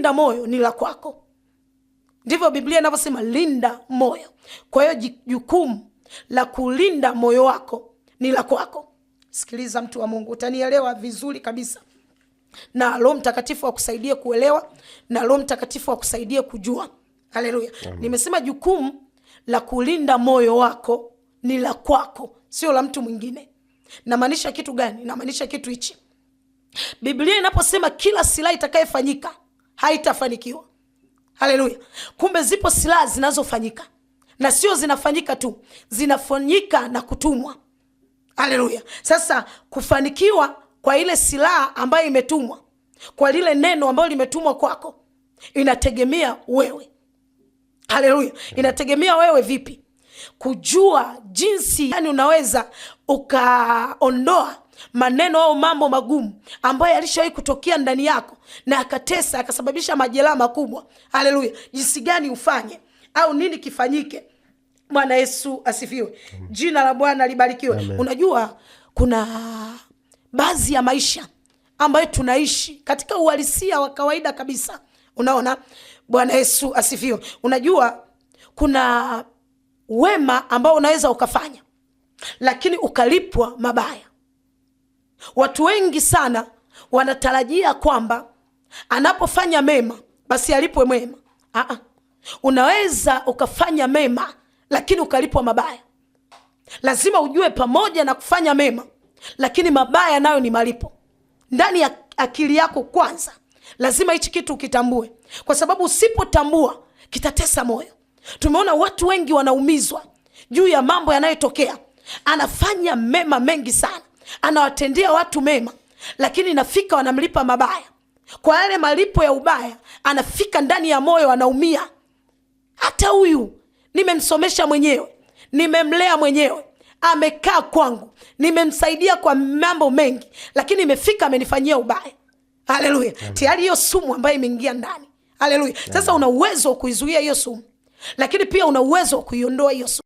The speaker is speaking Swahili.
kulinda moyo ni la kwako. Ndivyo Biblia inavyosema, linda moyo. Kwa hiyo jukumu la kulinda moyo wako ni la kwako. Sikiliza mtu wa Mungu, utanielewa vizuri kabisa. Na Roho Mtakatifu akusaidie kuelewa, na Roho Mtakatifu akusaidie kujua. Haleluya. Nimesema jukumu la kulinda moyo wako ni la kwako, sio la mtu mwingine. Namaanisha kitu gani? Namaanisha kitu hichi. Biblia inaposema kila silaha itakayofanyika haitafanikiwa. Haleluya. Kumbe zipo silaha zinazofanyika, na sio zinafanyika tu, zinafanyika na kutumwa. Haleluya. Sasa kufanikiwa kwa ile silaha ambayo imetumwa, kwa lile neno ambalo limetumwa kwako, inategemea wewe. Haleluya. Inategemea wewe vipi kujua jinsi yani unaweza ukaondoa maneno au mambo magumu ambayo yalishawahi kutokea ndani yako na akatesa akasababisha majeraha makubwa. Haleluya. Jinsi gani ufanye au nini kifanyike. Bwana Yesu asifiwe. Jina la Bwana libarikiwe. Amen. Unajua kuna baadhi ya maisha ambayo tunaishi katika uhalisia wa kawaida kabisa. Unaona? Bwana Yesu asifiwe. Unajua kuna wema ambao unaweza ukafanya lakini ukalipwa mabaya. Watu wengi sana wanatarajia kwamba anapofanya mema basi alipwe mema. Unaweza ukafanya mema lakini ukalipwa mabaya. Lazima ujue pamoja na kufanya mema lakini mabaya nayo ni malipo. Ndani ya akili yako kwanza lazima hichi kitu ukitambue, kwa sababu usipotambua kitatesa moyo. Tumeona watu wengi wanaumizwa juu ya mambo yanayotokea. Anafanya mema mengi sana, anawatendea watu mema, lakini inafika wanamlipa mabaya. Kwa yale malipo ya ubaya anafika ndani ya moyo anaumia. Hata huyu nimemsomesha mwenyewe, nimemlea mwenyewe, amekaa kwangu, nimemsaidia kwa mambo mengi, lakini imefika amenifanyia ubaya. Haleluya. Tayari hiyo sumu ambayo imeingia ndani. Haleluya. Sasa una uwezo wa kuizuia hiyo sumu, lakini pia una uwezo wa kuiondoa hiyo sumu.